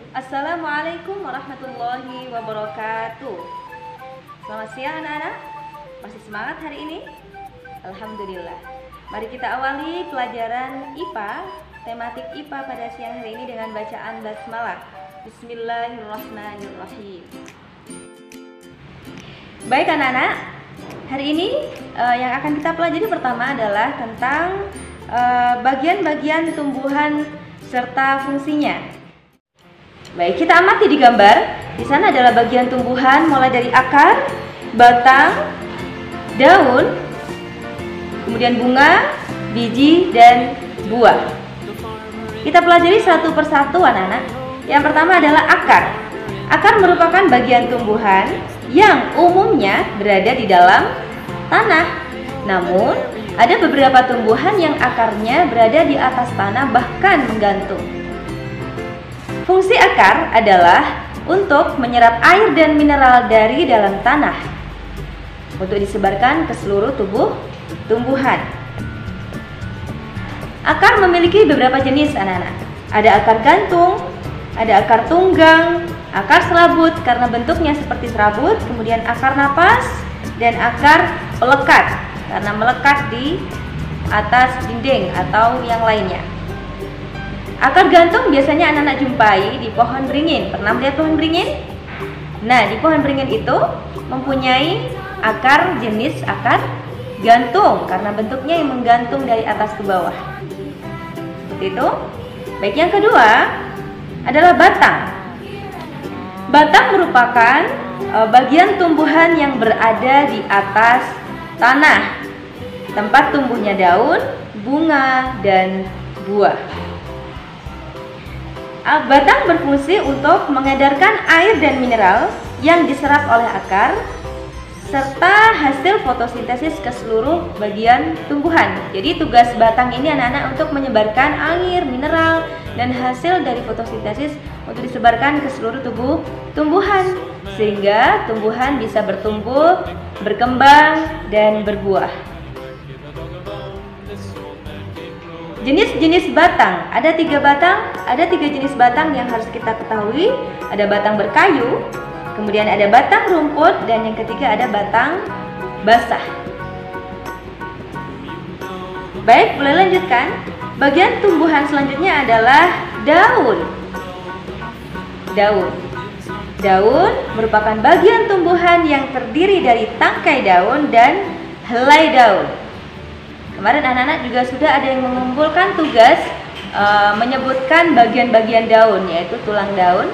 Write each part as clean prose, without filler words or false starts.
Assalamualaikum warahmatullahi wabarakatuh. Selamat siang anak-anak. Masih semangat hari ini? Alhamdulillah. Mari kita awali pelajaran IPA, tematik IPA pada siang hari ini dengan bacaan basmalah. Bismillahirrahmanirrahim. Baik anak-anak, hari ini yang akan kita pelajari pertama adalah tentang bagian-bagian tumbuhan serta fungsinya. Baik, kita amati di gambar. Di sana adalah bagian tumbuhan mulai dari akar, batang, daun, kemudian bunga, biji, dan buah. Kita pelajari satu persatu anak-anak. Yang pertama adalah akar. Akar merupakan bagian tumbuhan yang umumnya berada di dalam tanah. Namun, ada beberapa tumbuhan yang akarnya berada di atas tanah bahkan menggantung. Fungsi akar adalah untuk menyerap air dan mineral dari dalam tanah untuk disebarkan ke seluruh tubuh tumbuhan. Akar memiliki beberapa jenis anak-anak. Ada akar gantung, ada akar tunggang, akar serabut karena bentuknya seperti serabut, kemudian akar napas, dan akar pelekat karena melekat di atas dinding atau yang lainnya. Akar gantung biasanya anak-anak jumpai di pohon beringin. Pernah melihat pohon beringin? Nah, di pohon beringin itu mempunyai akar jenis akar gantung karena bentuknya yang menggantung dari atas ke bawah. Seperti itu. Baik, yang kedua adalah batang. Batang merupakan bagian tumbuhan yang berada di atas tanah, tempat tumbuhnya daun, bunga, dan buah. Batang berfungsi untuk mengedarkan air dan mineral yang diserap oleh akar serta hasil fotosintesis ke seluruh bagian tumbuhan. Jadi tugas batang ini anak-anak untuk menyebarkan air, mineral, dan hasil dari fotosintesis untuk disebarkan ke seluruh tubuh tumbuhan sehingga tumbuhan bisa bertumbuh, berkembang, dan berbuah. Jenis-jenis batang, ada tiga jenis batang yang harus kita ketahui. Ada batang berkayu, kemudian ada batang rumput, dan yang ketiga ada batang basah. Baik, boleh lanjutkan. Bagian tumbuhan selanjutnya adalah daun. Daun merupakan bagian tumbuhan yang terdiri dari tangkai daun dan helai daun. Kemarin anak-anak juga sudah ada yang mengumpulkan tugas menyebutkan bagian-bagian daun, yaitu tulang daun,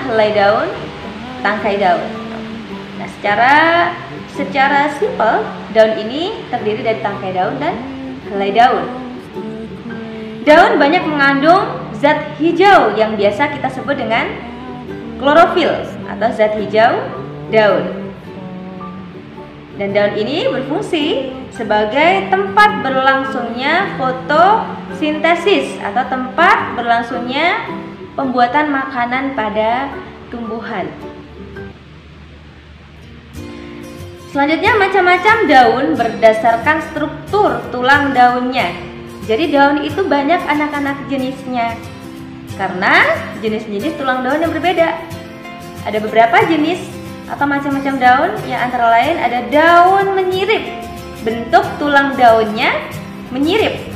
helai daun, tangkai daun. Nah, secara simpel daun ini terdiri dari tangkai daun dan helai daun. Daun banyak mengandung zat hijau yang biasa kita sebut dengan klorofil atau zat hijau daun. Dan daun ini berfungsi sebagai tempat berlangsungnya fotosintesis atau tempat berlangsungnya pembuatan makanan pada tumbuhan. Selanjutnya macam-macam daun berdasarkan struktur tulang daunnya. Jadi daun itu banyak anak-anak jenisnya karena jenis-jenis tulang daun yang berbeda. Ada beberapa jenis atau macam-macam daun yang antara lain ada daun menyirip. Bentuk tulang daunnya menyirip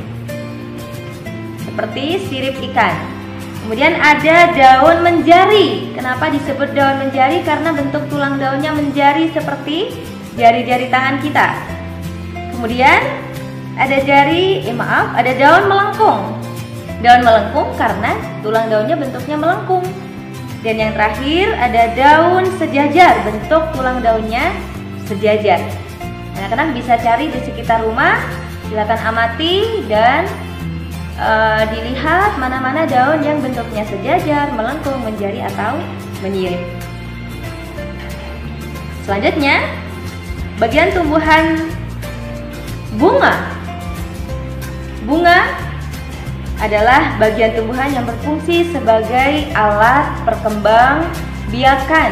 seperti sirip ikan. Kemudian ada daun menjari. Kenapa disebut daun menjari? Karena bentuk tulang daunnya menjari seperti jari-jari tangan kita. Kemudian ada ada daun melengkung. Daun melengkung karena tulang daunnya bentuknya melengkung. Dan yang terakhir ada daun sejajar, bentuk tulang daunnya sejajar. Anak-anak bisa cari di sekitar rumah, silakan amati dan dilihat mana-mana daun yang bentuknya sejajar, melengkung, menjari atau menyirip. Selanjutnya, bagian tumbuhan bunga. Bunga adalah bagian tumbuhan yang berfungsi sebagai alat perkembang biakan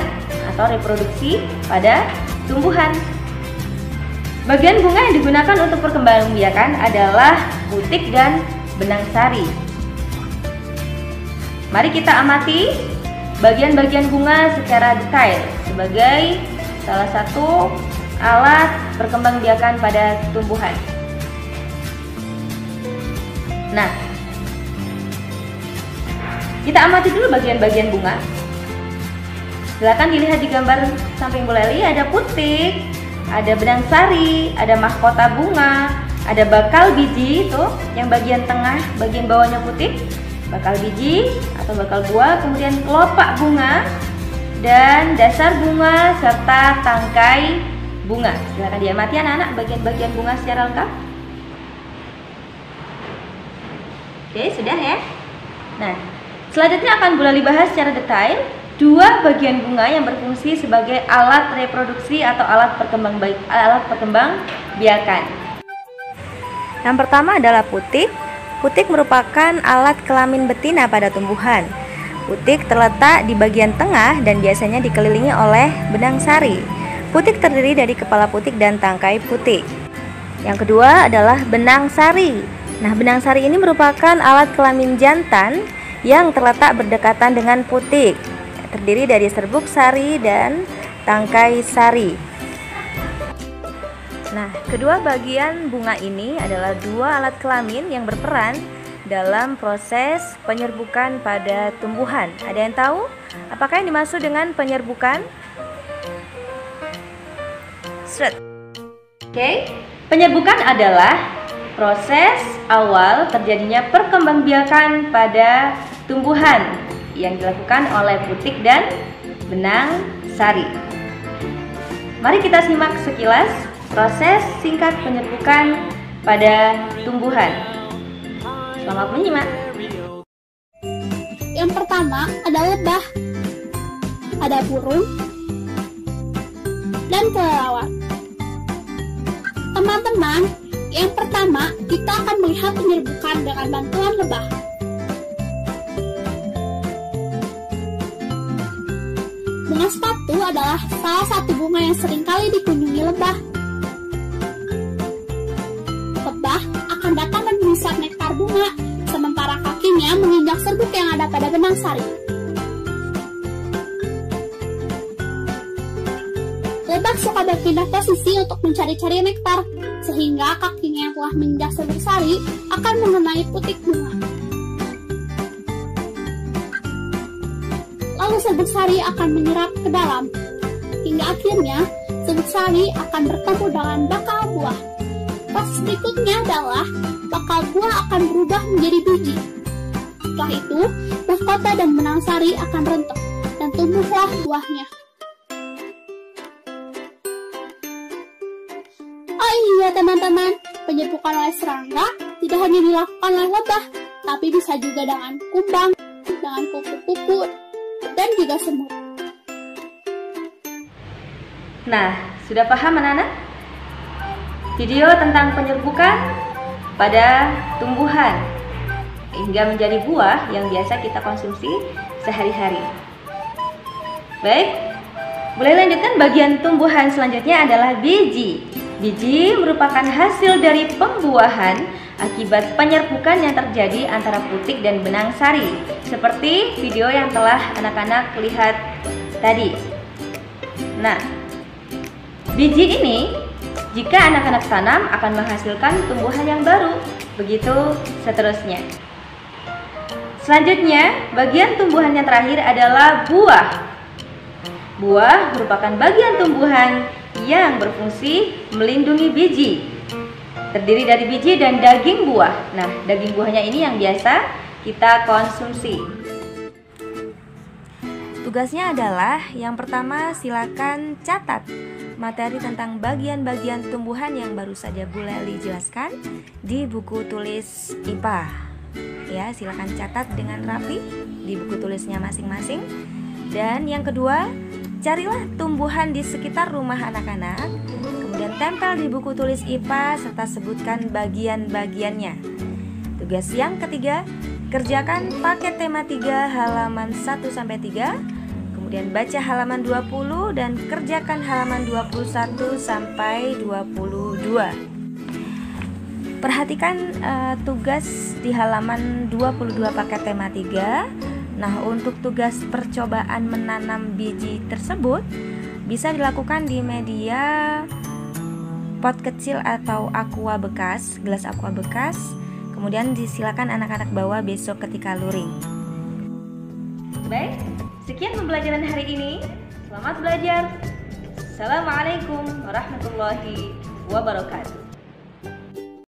atau reproduksi pada tumbuhan. Bagian bunga yang digunakan untuk perkembangan biakan adalah butik dan benang sari. Mari kita amati bagian-bagian bunga secara detail sebagai salah satu alat perkembangbiakan pada tumbuhan. Nah, kita amati dulu bagian-bagian bunga. Silakan dilihat di gambar samping Bu Leli, ada putik, ada benang sari, ada mahkota bunga, ada bakal biji itu yang bagian tengah, bagian bawahnya putik, bakal biji atau bakal buah, kemudian kelopak bunga dan dasar bunga serta tangkai bunga. Silakan diamati anak-anak bagian-bagian bunga secara lengkap. Oke, sudah ya. Nah, selanjutnya akan Bu Leli bahas secara detail dua bagian bunga yang berfungsi sebagai alat reproduksi atau alat perkembang biakan. Yang pertama adalah putik. Putik merupakan alat kelamin betina pada tumbuhan. Putik terletak di bagian tengah dan biasanya dikelilingi oleh benang sari. Putik terdiri dari kepala putik dan tangkai putik. Yang kedua adalah benang sari. Nah, benang sari ini merupakan alat kelamin jantan yang terletak berdekatan dengan putik. Terdiri dari serbuk sari dan tangkai sari. Nah, kedua bagian bunga ini adalah dua alat kelamin yang berperan dalam proses penyerbukan pada tumbuhan. Ada yang tahu apakah yang dimaksud dengan penyerbukan? Oke, penyerbukan adalah proses awal terjadinya perkembangbiakan pada tumbuhan yang dilakukan oleh putik dan benang sari. Mari kita simak sekilas proses singkat penyerbukan pada tumbuhan. Selamat menyimak. Yang pertama ada lebah, ada burung, dan kelelawar. Teman-teman, yang pertama kita akan melihat penyerbukan dengan bantuan lebah. Bunga sepatu adalah salah satu bunga yang seringkali dikunjungi lebah. Lebah akan datang dan menghisap nektar bunga, sementara kakinya menginjak serbuk yang ada pada benang sari. Lebah suka berpindah posisi untuk mencari-cari nektar, sehingga kakinya yang telah menginjak serbuk sari akan mengenai putik bunga. Lalu serbuk sari akan menyerap ke dalam, hingga akhirnya serbuk sari akan bertemu dengan bakal buah. Proses berikutnya adalah bakal buah akan berubah menjadi biji. Setelah itu, mahkota dan benang sari akan rentuk dan tumbuhlah buahnya. Oh iya teman-teman, penyerbukan oleh serangga tidak hanya dilakukan oleh lebah, tapi bisa juga dengan kumbang, dengan kupu-kupu, dan juga semut. Nah, sudah paham anak-anak? Video tentang penyerbukan pada tumbuhan hingga menjadi buah yang biasa kita konsumsi sehari-hari. Baik, boleh lanjutkan bagian tumbuhan selanjutnya adalah biji. Biji merupakan hasil dari pembuahan akibat penyerbukan yang terjadi antara putik dan benang sari, seperti video yang telah anak-anak lihat tadi. Nah, biji ini jika anak-anak tanam akan menghasilkan tumbuhan yang baru, begitu seterusnya. Selanjutnya, bagian tumbuhan yang terakhir adalah buah. Buah merupakan bagian tumbuhan yang berfungsi melindungi biji. Terdiri dari biji dan daging buah. Nah, daging buahnya ini yang biasa kita konsumsi. Tugasnya adalah yang pertama, silakan catat materi tentang bagian-bagian tumbuhan yang baru saja Bu Leli jelaskan di buku tulis IPA. Ya, silakan catat dengan rapi di buku tulisnya masing-masing. Dan yang kedua, carilah tumbuhan di sekitar rumah anak-anak, kemudian tempel di buku tulis IPA serta sebutkan bagian-bagiannya. Tugas yang ketiga, kerjakan paket tema 3 halaman 1-3. Kemudian baca halaman 20 dan kerjakan halaman 21 sampai 22. Perhatikan tugas di halaman 22 paket tema 3. Nah, untuk tugas percobaan menanam biji tersebut bisa dilakukan di media pot kecil atau aqua bekas, gelas aqua bekas. Kemudian disilakan anak-anak bawa besok ketika luring. Baik, sekian pembelajaran hari ini. Selamat belajar. Assalamualaikum warahmatullahi wabarakatuh.